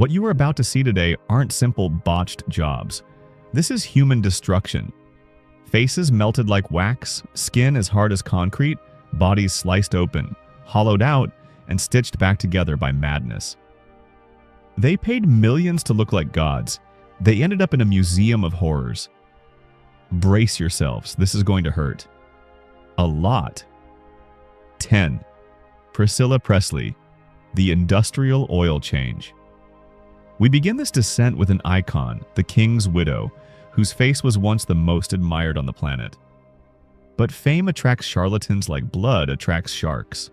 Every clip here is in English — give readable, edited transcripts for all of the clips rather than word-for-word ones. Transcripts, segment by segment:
What you are about to see today aren't simple botched jobs. This is human destruction. Faces melted like wax, skin as hard as concrete, bodies sliced open, hollowed out, and stitched back together by madness. They paid millions to look like gods. They ended up in a museum of horrors. Brace yourselves, this is going to hurt. A lot. 10. Priscilla Presley, the industrial oil change. We begin this descent with an icon, the king's widow, whose face was once the most admired on the planet. But fame attracts charlatans like blood attracts sharks.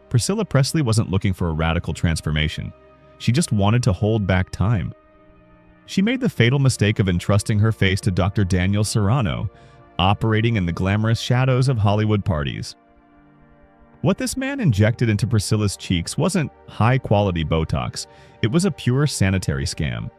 Priscilla Presley wasn't looking for a radical transformation. She just wanted to hold back time. She made the fatal mistake of entrusting her face to Dr. Daniel Serrano, operating in the glamorous shadows of Hollywood parties. What this man injected into Priscilla's cheeks wasn't high-quality Botox. It was a pure sanitary scam.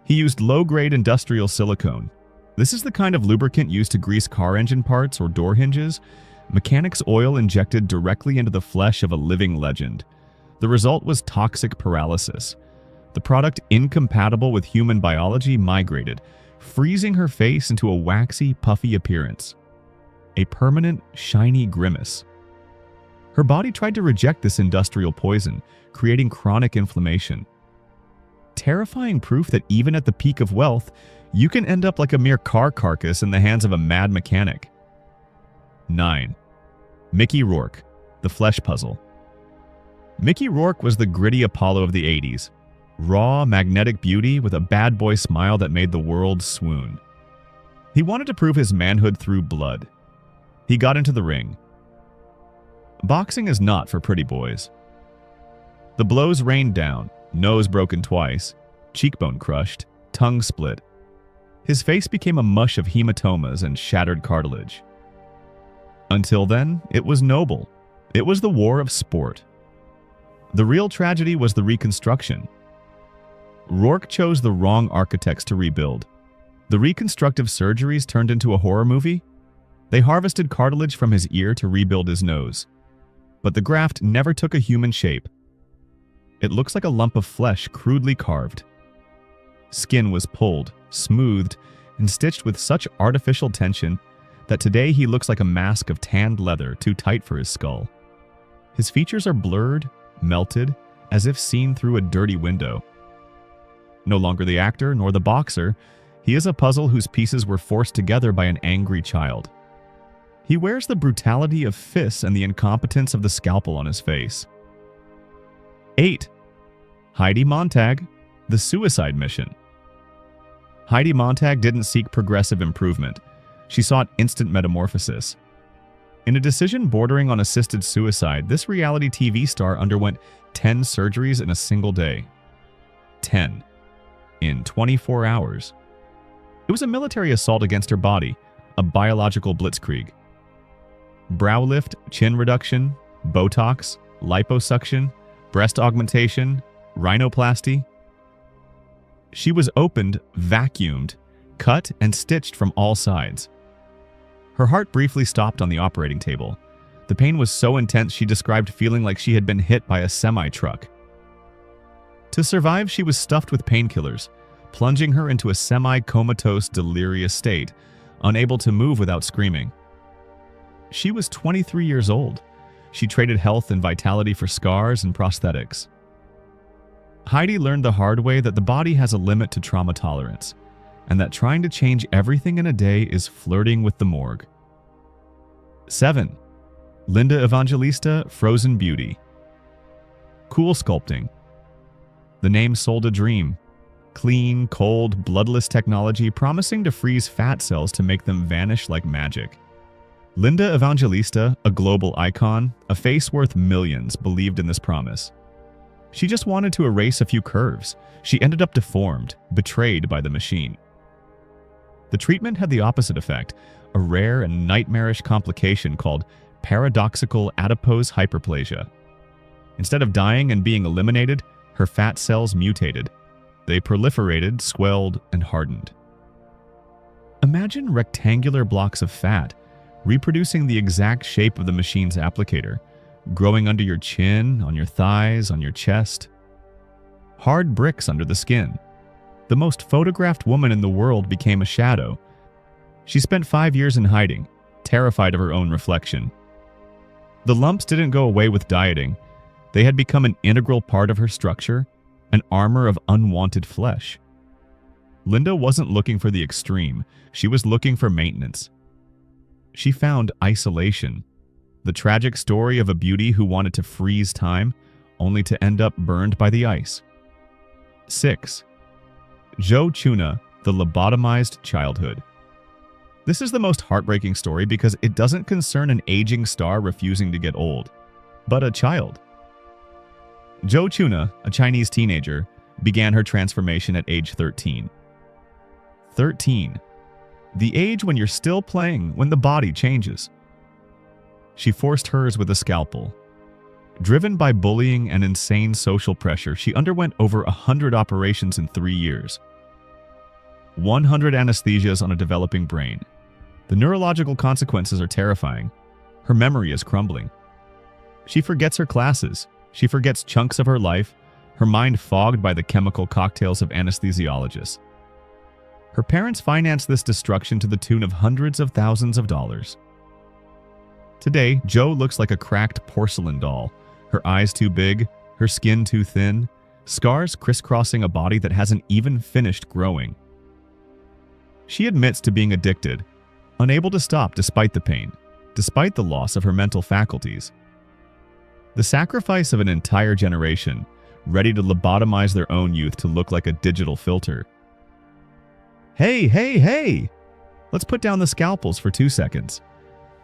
He used low-grade industrial silicone. This is the kind of lubricant used to grease car engine parts or door hinges. Mechanics oil injected directly into the flesh of a living legend. The result was toxic paralysis. The product, incompatible with human biology, migrated, freezing her face into a waxy, puffy appearance. A permanent, shiny grimace. Her body tried to reject this industrial poison, creating chronic inflammation. Terrifying proof that even at the peak of wealth, you can end up like a mere car carcass in the hands of a mad mechanic. 9. Mickey Rourke, the flesh puzzle. Mickey Rourke was the gritty Apollo of the 80s. Raw, magnetic beauty with a bad boy smile that made the world swoon. He wanted to prove his manhood through blood. He got into the ring. Boxing is not for pretty boys. The blows rained down, nose broken twice, cheekbone crushed, tongue split. His face became a mush of hematomas and shattered cartilage. Until then, it was noble. It was the war of sport. The real tragedy was the reconstruction. Rourke chose the wrong architects to rebuild. The reconstructive surgeries turned into a horror movie. They harvested cartilage from his ear to rebuild his nose. But the graft never took a human shape. It looks like a lump of flesh crudely carved. Skin was pulled, smoothed, and stitched with such artificial tension that today he looks like a mask of tanned leather too tight for his skull. His features are blurred, melted, as if seen through a dirty window. No longer the actor nor the boxer, he is a puzzle whose pieces were forced together by an angry child. He wears the brutality of fists and the incompetence of the scalpel on his face. 8. Heidi Montag, the suicide mission. Heidi Montag didn't seek progressive improvement. She sought instant metamorphosis. In a decision bordering on assisted suicide, this reality TV star underwent 10 surgeries in a single day. 10. In 24 hours. It was a military assault against her body, a biological blitzkrieg. Brow lift, chin reduction, Botox, liposuction, breast augmentation, rhinoplasty. She was opened, vacuumed, cut, and stitched from all sides. Her heart briefly stopped on the operating table. The pain was so intense she described feeling like she had been hit by a semi-truck. To survive, she was stuffed with painkillers, plunging her into a semi-comatose, delirious state, unable to move without screaming. She was 23 years old. She traded health and vitality for scars and prosthetics. Heidi learned the hard way that the body has a limit to trauma tolerance, and that trying to change everything in a day is flirting with the morgue. 7. Linda Evangelista, Frozen Beauty. Cool sculpting. The name sold a dream. Clean, cold, bloodless technology promising to freeze fat cells to make them vanish like magic. Linda Evangelista, a global icon, a face worth millions, believed in this promise. She just wanted to erase a few curves. She ended up deformed, betrayed by the machine. The treatment had the opposite effect, a rare and nightmarish complication called paradoxical adipose hyperplasia. Instead of dying and being eliminated, her fat cells mutated. They proliferated, swelled, and hardened. Imagine rectangular blocks of fat, reproducing the exact shape of the machine's applicator, growing under your chin, on your thighs, on your chest. hard bricks under the skin. The most photographed woman in the world became a shadow. She spent 5 years in hiding, terrified of her own reflection. The lumps didn't go away with dieting. They had become an integral part of her structure, an armor of unwanted flesh. Linda wasn't looking for the extreme. She was looking for maintenance. She found isolation, the tragic story of a beauty who wanted to freeze time, only to end up burned by the ice. 6. Joe Chuna, the lobotomized childhood. This is the most heartbreaking story because it doesn't concern an aging star refusing to get old, but a child. Joe Chuna, a Chinese teenager, began her transformation at age 13. 13. The age when you're still playing, when the body changes. She forced hers with a scalpel. Driven by bullying and insane social pressure, she underwent over 100 operations in 3 years. 100 anesthesias on a developing brain. The neurological consequences are terrifying. Her memory is crumbling. She forgets her classes. She forgets chunks of her life, her mind fogged by the chemical cocktails of anesthesiologists. Her parents financed this destruction to the tune of hundreds of thousands of dollars. Today, Joe looks like a cracked porcelain doll, her eyes too big, her skin too thin, scars crisscrossing a body that hasn't even finished growing. She admits to being addicted, unable to stop despite the pain, despite the loss of her mental faculties. The sacrifice of an entire generation, ready to lobotomize their own youth to look like a digital filter. Hey! Let's put down the scalpels for 2 seconds.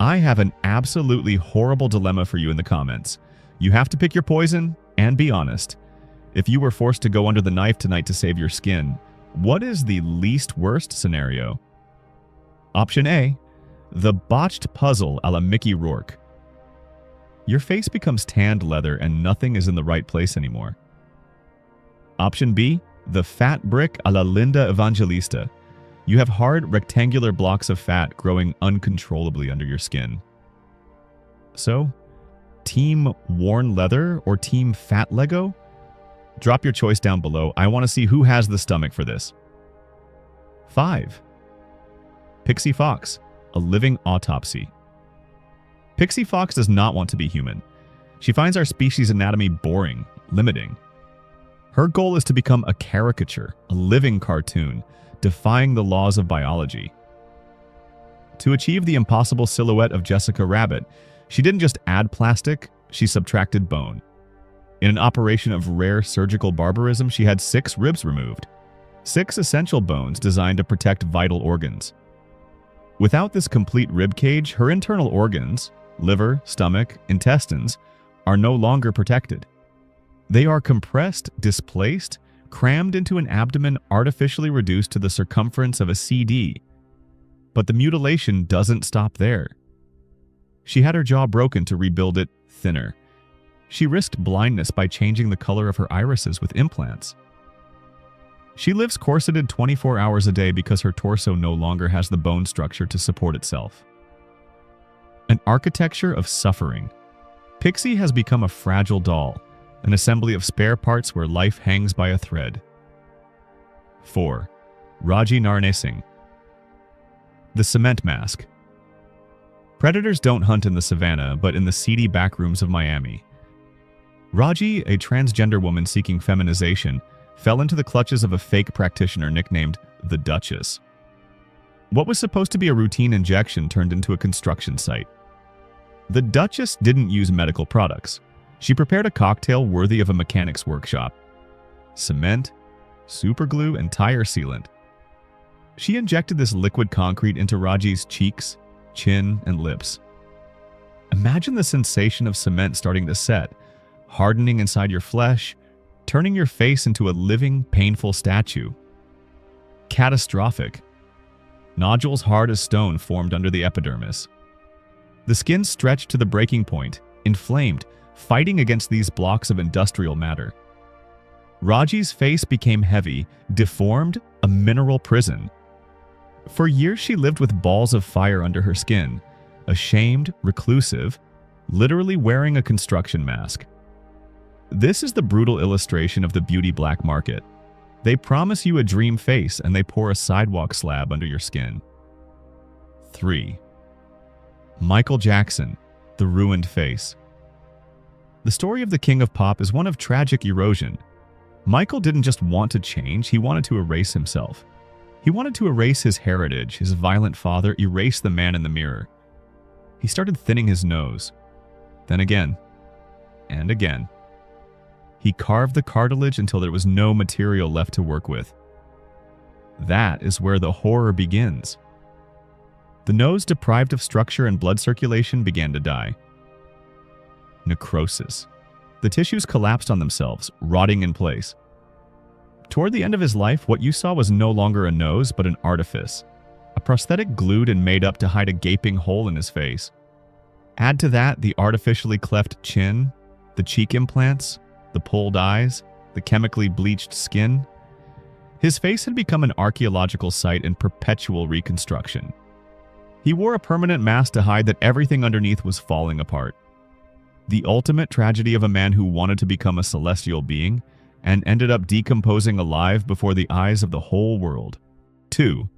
I have an absolutely horrible dilemma for you in the comments. You have to pick your poison and be honest. If you were forced to go under the knife tonight to save your skin, what is the least worst scenario? Option A, the botched puzzle a la Mickey Rourke. Your face becomes tanned leather and nothing is in the right place anymore. Option B, the fat brick a la Linda Evangelista. You have hard, rectangular blocks of fat growing uncontrollably under your skin. So, Team Worn Leather or Team Fat Lego? Drop your choice down below. I want to see who has the stomach for this. 5. Pixie Fox, a living autopsy. Pixie Fox does not want to be human. She finds our species' anatomy boring, limiting. Her goal is to become a caricature, a living cartoon, defying the laws of biology. To achieve the impossible silhouette of Jessica Rabbit, she didn't just add plastic, she subtracted bone. In an operation of rare surgical barbarism, she had 6 ribs removed. 6 essential bones designed to protect vital organs. Without this complete rib cage, her internal organs, liver, stomach, intestines, are no longer protected. They are compressed, displaced, crammed into an abdomen artificially reduced to the circumference of a CD. But the mutilation doesn't stop there. She had her jaw broken to rebuild it thinner. She risked blindness by changing the color of her irises with implants. She lives corseted 24 hours a day because her torso no longer has the bone structure to support itself. An architecture of suffering. Pixie has become a fragile doll, an assembly of spare parts where life hangs by a thread. 4. Raji Narnesing. The Cement Mask. Predators don't hunt in the savannah, but in the seedy backrooms of Miami. Raji, a transgender woman seeking feminization, fell into the clutches of a fake practitioner nicknamed the Duchess. What was supposed to be a routine injection turned into a construction site. The Duchess didn't use medical products. She prepared a cocktail worthy of a mechanic's workshop. Cement, superglue, and tire sealant. She injected this liquid concrete into Raji's cheeks, chin, and lips. Imagine the sensation of cement starting to set, hardening inside your flesh, turning your face into a living, painful statue. Catastrophic. Nodules hard as stone formed under the epidermis. The skin stretched to the breaking point, inflamed, fighting against these blocks of industrial matter. Raji's face became heavy, deformed, a mineral prison. For years she lived with balls of fire under her skin, ashamed, reclusive, literally wearing a construction mask. This is the brutal illustration of the beauty black market. They promise you a dream face and they pour a sidewalk slab under your skin. 3. Michael Jackson, the ruined face. The story of the king of pop is one of tragic erosion. Michael didn't just want to change, he wanted to erase himself. He wanted to erase his heritage, his violent father, erase the man in the mirror. He started thinning his nose. Then again, and again. He carved the cartilage until there was no material left to work with. That is where the horror begins. The nose, deprived of structure and blood circulation, began to die. Necrosis. The tissues collapsed on themselves, rotting in place. Toward the end of his life, what you saw was no longer a nose, but an artifice. A prosthetic glued and made up to hide a gaping hole in his face. Add to that the artificially cleft chin, the cheek implants, the pulled eyes, the chemically bleached skin. His face had become an archaeological site in perpetual reconstruction. He wore a permanent mask to hide that everything underneath was falling apart. The ultimate tragedy of a man who wanted to become a celestial being and ended up decomposing alive before the eyes of the whole world. 2.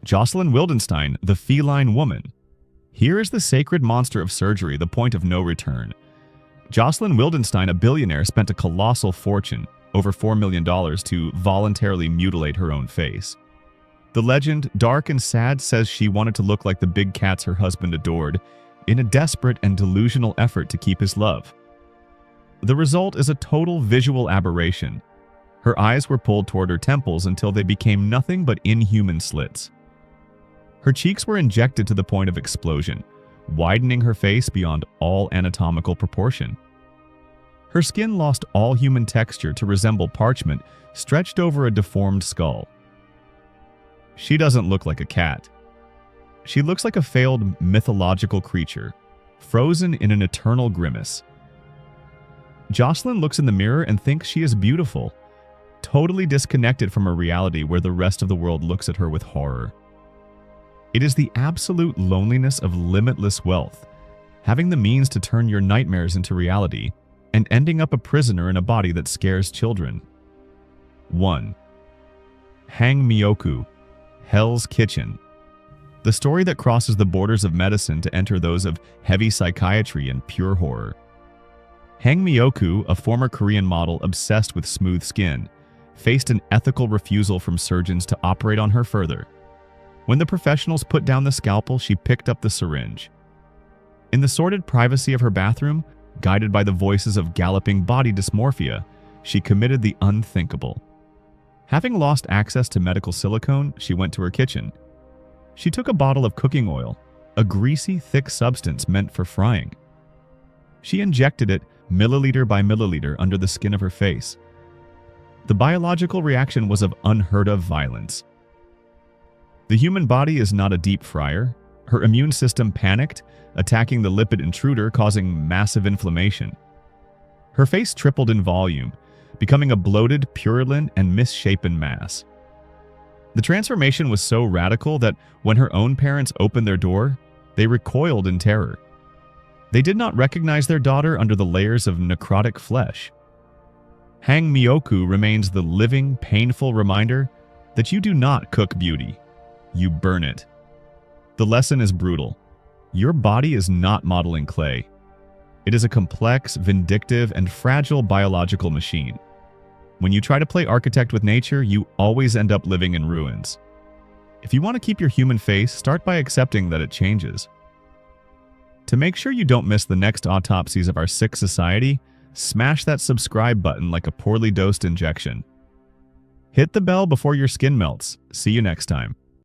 Jocelyn Wildenstein, the feline woman. Here is the sacred monster of surgery, the point of no return. Jocelyn Wildenstein, a billionaire, spent a colossal fortune, over $4 million, to voluntarily mutilate her own face. The legend, dark and sad, says she wanted to look like the big cats her husband adored, in a desperate and delusional effort to keep his love. The result is a total visual aberration. Her eyes were pulled toward her temples until they became nothing but inhuman slits. Her cheeks were injected to the point of explosion, widening her face beyond all anatomical proportion. Her skin lost all human texture to resemble parchment stretched over a deformed skull. She doesn't look like a cat. She looks like a failed mythological creature, frozen in an eternal grimace. Jocelyn looks in the mirror and thinks she is beautiful, totally disconnected from a reality where the rest of the world looks at her with horror. It is the absolute loneliness of limitless wealth, having the means to turn your nightmares into reality, and ending up a prisoner in a body that scares children. 1. Hang Myoku, Hell's Kitchen. The story that crosses the borders of medicine to enter those of heavy psychiatry and pure horror. Hang Myoku, a former Korean model obsessed with smooth skin, faced an ethical refusal from surgeons to operate on her further. When the professionals put down the scalpel, she picked up the syringe. In the sordid privacy of her bathroom, guided by the voices of galloping body dysmorphia, she committed the unthinkable. Having lost access to medical silicone, she went to her kitchen. She took a bottle of cooking oil, a greasy, thick substance meant for frying. She injected it milliliter by milliliter under the skin of her face. The biological reaction was of unheard-of violence. The human body is not a deep fryer. Her immune system panicked, attacking the lipid intruder, causing massive inflammation. Her face tripled in volume, becoming a bloated, purulent, and misshapen mass. The transformation was so radical that when her own parents opened their door, they recoiled in terror. They did not recognize their daughter under the layers of necrotic flesh. Hang Myoku remains the living, painful reminder that you do not cook beauty. You burn it. The lesson is brutal. Your body is not modeling clay. It is a complex, vindictive, and fragile biological machine. When you try to play architect with nature, you always end up living in ruins. If you want to keep your human face, start by accepting that it changes. To make sure you don't miss the next autopsies of our sick society, smash that subscribe button like a poorly dosed injection. Hit the bell before your skin melts. See you next time.